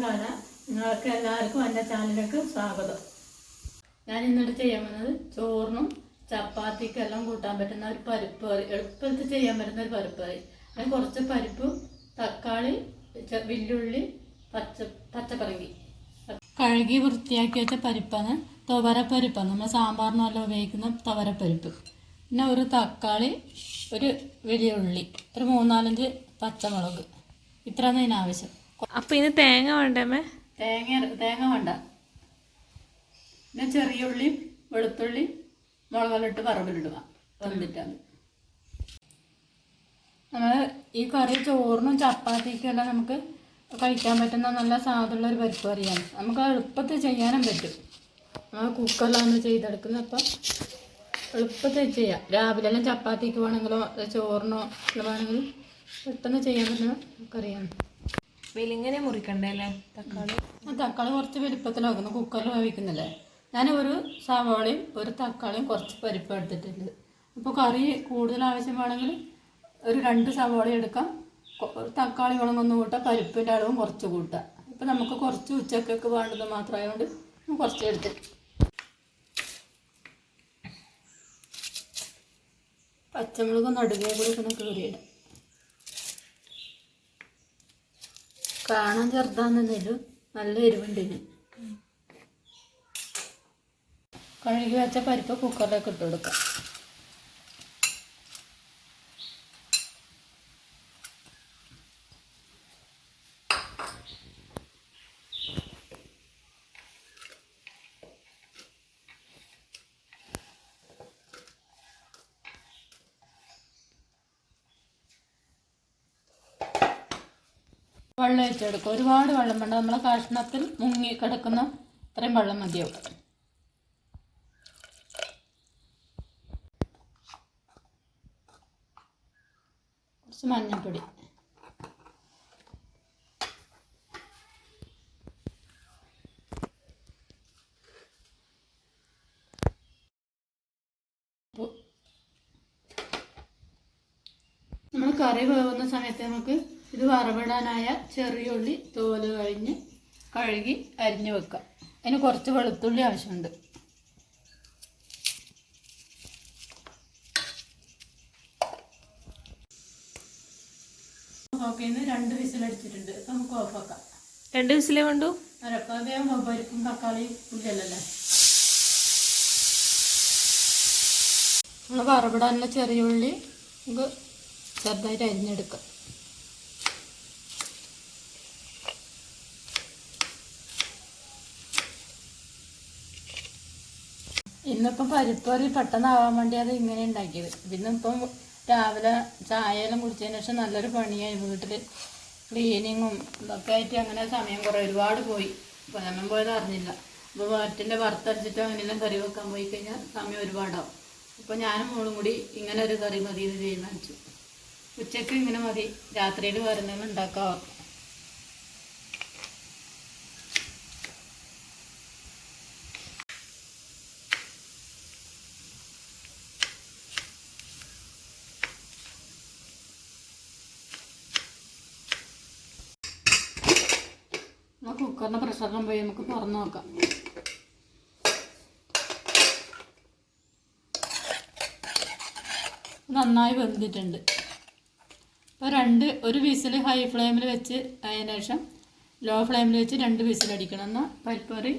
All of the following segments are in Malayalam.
കാലം. നിങ്ങൾക്ക് എല്ലാവർക്കും എൻ്റെ ചാനലിലേക്ക് സ്വാഗതം. ഞാൻ ഇന്നിട്ട് ചെയ്യാൻ പോകുന്നത് ചോറിനും ചപ്പാത്തിക്കെല്ലാം കൂട്ടാൻ പറ്റുന്ന ഒരു പരിപ്പ് കറി, എളുപ്പത്തിൽ ചെയ്യാൻ പറ്റുന്ന ഒരു പരിപ്പ് കറി. അതിന് കുറച്ച് പരിപ്പും തക്കാളി, വെല്ലുള്ളി, പച്ചപ്പറങ്കി കഴുകി വൃത്തിയാക്കി വെച്ച പരിപ്പാണ്. തുവരപ്പരിപ്പാണ്, നമ്മൾ സാമ്പാറിനെല്ലാം ഉപയോഗിക്കുന്ന തുവരപ്പരിപ്പ്. പിന്നെ ഒരു തക്കാളി, ഒരു വലിയ ഉള്ളി, ഒരു 3-4 പച്ചമുളക്, ഇത്രയാണ് ഇതിനാവശ്യം. അപ്പം ഇതിന് തേങ്ങ വേണ്ടേ? തേങ്ങ വേണ്ട. പിന്നെ ചെറിയ ഉള്ളി, വെളുത്തുള്ളി, മുളകിലിട്ട് വറവിലിടുക, വന്നിട്ടാണ്. നമ്മൾ ഈ കറി ചോറിനും ചപ്പാത്തിക്കെല്ലാം നമുക്ക് കഴിക്കാൻ പറ്റുന്ന നല്ല സ്വാദുള്ള ഒരു പരിപ്പ് കറിയാണ്. നമുക്ക് എളുപ്പത്തിൽ ചെയ്യാനും പറ്റും. നമ്മൾ കുക്കറിലാണ് ചെയ്തെടുക്കുന്നത്. അപ്പം എളുപ്പത്തിൽ ചെയ്യാം. രാവിലെ എല്ലാം ചപ്പാത്തിക്ക് വേണമെങ്കിലോ ചോറിനോ വേണമെങ്കിലും പെട്ടെന്ന് ചെയ്യാൻ പറ്റുന്ന കറിയാണ്. വെലിങ്ങനെ മുറിക്കണ്ടേ അല്ലേ തക്കാളി? തക്കാളി കുറച്ച് വലുപ്പത്തിലാക്കുന്നു, കുക്കറിൽ വേവിക്കുന്നില്ലേ. ഞാൻ ഒരു സവാളയും ഒരു തക്കാളിയും കുറച്ച് പരിപ്പ് എടുത്തിട്ടുണ്ട്. അപ്പോൾ കറി കൂടുതൽ ആവശ്യമാണെങ്കിൽ ഒരു 2 സവാള എടുക്കാം, തക്കാളി വേണമെന്ന് കൂട്ടാം, പരിപ്പിൻ്റെ അളവും കുറച്ച് കൂട്ടാം. ഇപ്പം നമുക്ക് കുറച്ച് ഉച്ചക്കൊക്കെ വേണ്ടത് മാത്രമായതുകൊണ്ട് കുറച്ച് എടുത്ത് പച്ചമുളക് നടുകെ കൂടി പിന്നെ കീറിയിടാം. കാണാൻ ചെറുതാണെന്നല്ലോ, നല്ല എരിവുണ്ടിന്. കഴുകി വെച്ച പരിപ്പ് കുക്കറിലേക്ക് ഇട്ട് കൊടുക്കാം. വെള്ളം ഒഴിച്ചെടുക്കുക. ഒരുപാട് വെള്ളം വേണ്ട, നമ്മളെ കഷ്ണത്തിൽ മുങ്ങി കിടക്കുന്ന അത്രയും വെള്ളം മതിയാവും. കുറച്ച് മഞ്ഞൾപ്പൊടി, നമ്മൾ കറി വേവുന്ന സമയത്ത് നമുക്ക് ഇത് വറവിടാനായ ചെറിയ ഉള്ളി തോല് കഴിഞ്ഞ് കഴുകി അരിഞ്ഞ് വെക്കാം. അതിന് കുറച്ച് വെളുത്തുള്ളി ആവശ്യമുണ്ട്. ഓക്കേന്ന് 2 വിസിലടിച്ചിട്ടുണ്ട്. അപ്പം നമുക്ക് ഓഫാക്കാം. 2 വിസിലേ വേണ്ടു. അരപ്പാകയാകുമ്പോൾ പരിപ്പും തക്കാളിയും ഉള്ളിയല്ലല്ലേ. നമ്മൾ വറവിടാനുള്ള ചെറിയ ഉള്ളി നമുക്ക് ചെറുതായിട്ട് അരിഞ്ഞെടുക്കാം. ഇന്നിപ്പം പരിപ്പ് കറി പെട്ടെന്നാവാൻ വേണ്ടി അത് ഇങ്ങനെ ഉണ്ടാക്കിയത്. പിന്നെ ഇപ്പം രാവിലെ ചായയെല്ലാം കുടിച്ചതിന് ശേഷം നല്ലൊരു പണിയായി. വീട്ടിൽ ക്ലീനിങ്ങും ഇതൊക്കെ ആയിട്ട് അങ്ങനെ സമയം ഒരുപാട് പോയി. സമയം പോയത് അറിഞ്ഞില്ല. അപ്പോൾ വാറ്റിൻ്റെ വറുത്തരച്ചിട്ടോ അങ്ങനെയെല്ലാം കറി വെക്കാൻ പോയി കഴിഞ്ഞാൽ സമയം ഒരുപാടാവും. അപ്പോൾ ഞാനും മോളും കൂടി ഇങ്ങനെ ഒരു കറി മതി ഇത് തീരുമാനിച്ചു. ഉച്ചയ്ക്ക് ഇങ്ങനെ മതി, രാത്രിയിൽ വരുന്നതെന്ന് ഉണ്ടാക്കാം. കുക്കറിൻ്റെ പ്രഷറിലും പോയി നമുക്ക് തുറന്ന് നോക്കാം. നന്നായി വെന്തിട്ടുണ്ട്. അപ്പോൾ ഒരു വിസിൽ ഹൈ ഫ്ലെയിമിൽ വെച്ച് അതിന് ശേഷം ലോ ഫ്ലെയിമിൽ വെച്ച് 2 വിസിലടിക്കണം. എന്നാൽ പരിപ്പ് കറി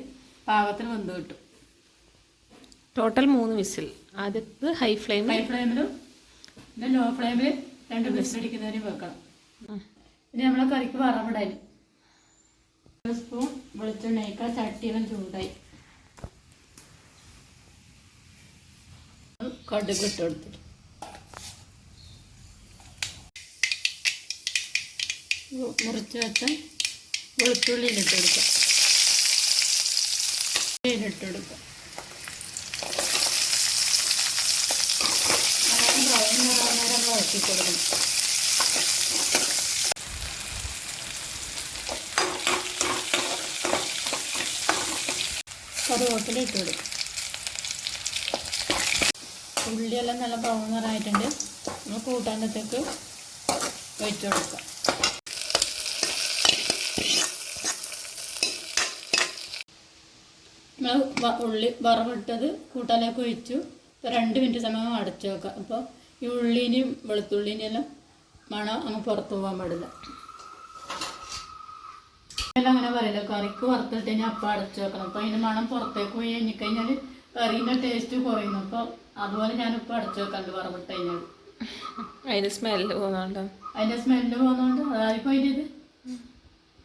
പാകത്തിന് വെന്ത് കിട്ടും. Total 3 whistle. ആദ്യത്തെ ഹൈ ഫ്ലെയിമിലും പിന്നെ ലോ ഫ്ലെയിമിൽ 2 വിസിലടിക്കുന്നവരെയും വെക്കണം. ഇനി നമ്മളെ കറിക്ക് വറവിടാൻ 1 സ്പൂൺ വെളിച്ചെണ്ണ ഒഴിക്കുക. ചട്ടിയെല്ലാം ചൂടായി കടുക് ഇട്ട് കൊടുത്തിട്ട് മുറിച്ച് വെച്ച വെളുത്തുള്ളിയിലിട്ട് കൊടുക്കുക. ഇട്ട് കൊടുക്കുക. ബ്രൗൺ നിറാൻ വഴറ്റി കൊടുക്കണം. കറിവേപ്പില ഇട്ട് കൊടുക്കും. ഉള്ളിയെല്ലാം നല്ല ബ്രൗൺ നിറായിട്ടുണ്ട്. നമ്മൾ കൂട്ടാനത്തേക്ക് ഒഴിച്ചു കൊടുക്കാം. ഉള്ളി വറവിട്ടത് കൂട്ടാലേക്ക് ഒഴിച്ചു. ഇപ്പോൾ 2 മിനിറ്റ് സമയം അടച്ചു വെക്കാം. അപ്പോൾ ഈ ഉള്ളീനെയും വെളുത്തുള്ളീനെയും എല്ലാം മണം അങ്ങ് പുറത്ത് പോകാൻ പാടില്ല. എല്ലാം അങ്ങനെ പറയില്ല, കറിക്ക് വറുത്തിട്ട് കഴിഞ്ഞാൽ അപ്പം അടച്ചു വെക്കണം. അപ്പോൾ അതിൻ്റെ മണം പുറത്തേക്ക് പോയി കഴിഞ്ഞാൽ കറീൻ്റെ ടേസ്റ്റ് കുറയുന്നു. അപ്പോൾ അതുപോലെ ഞാനിപ്പോൾ അടച്ചു വെക്കാണ്ട് വറവിട്ട് കഴിഞ്ഞാൽ അതിൻ്റെ സ്മെല്ല് പോകുന്നുണ്ടോ? അതിൻ്റെ സ്മെല്ല് പോകുന്നതുകൊണ്ട് അതായിപ്പോൾ അതിൻ്റെ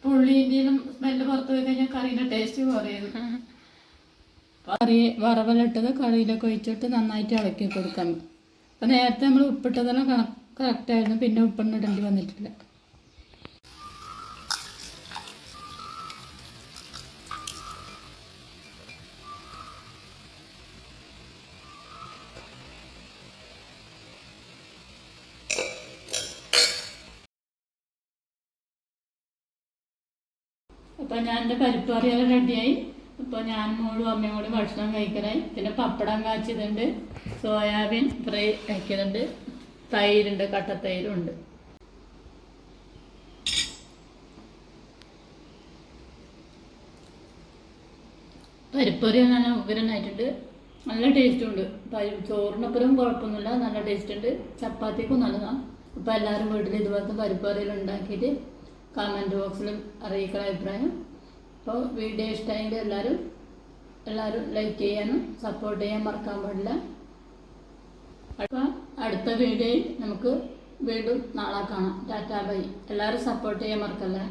പുള്ളീൻ്റെയും സ്മെല്ല് പുറത്ത് പോയി കഴിഞ്ഞാൽ കറീൻ്റെ ടേസ്റ്റ് കുറയുന്നു. കറി വറവിലിട്ടത് കറിയിലൊക്കെ ഒഴിച്ചിട്ട് നന്നായിട്ട് ഇളക്കി കൊടുക്കാം. അപ്പം നേരത്തെ നമ്മൾ ഉപ്പിട്ടതെല്ലാം കറക്റ്റായിരുന്നു, പിന്നെ ഉപ്പൊന്നും ഇടേണ്ടി വന്നിട്ടില്ല. അപ്പോൾ ഞാൻ എൻ്റെ പരിപ്പ് കറിയെല്ലാം റെഡിയായി. ഇപ്പോൾ ഞാൻ മോളും അമ്മയും കൂടി ഭക്ഷണം കഴിക്കലായി. പിന്നെ പപ്പടം കാച്ചിയതുണ്ട്, സോയാബീൻ ഫ്രൈ ആക്കിയതുണ്ട്, തൈരുണ്ട്, കട്ടത്തൈരുണ്ട്. പരിപ്പറി നല്ല ഉഗ്രനായിട്ടുണ്ട്, നല്ല ടേസ്റ്റും ഉണ്ട്. ചോറിനപ്പുറം കുഴപ്പമൊന്നുമില്ല, നല്ല ടേസ്റ്റ് ഉണ്ട്. ചപ്പാത്തിക്കും നല്ലതാണ്. അപ്പോൾ എല്ലാവരും വീട്ടിൽ ഇതുപോലത്തെ പരിപ്പറിയെല്ലാം ഉണ്ടാക്കിയിട്ട് കമൻറ്റ് ബോക്സിൽ അറിയിക്കുന്ന അഭിപ്രായം. അപ്പോൾ വീഡിയോ ഇഷ്ടമായെങ്കിൽ എല്ലാവരും ലൈക്ക് ചെയ്യാനും സപ്പോർട്ട് ചെയ്യാൻ മറക്കാൻ പാടില്ല. അപ്പോൾ അടുത്ത വീഡിയോയിൽ നമുക്ക് വീണ്ടും നാളെ കാണാം. Tata bye. എല്ലാവരും സപ്പോർട്ട് ചെയ്യാൻ മറക്കല്ലേ.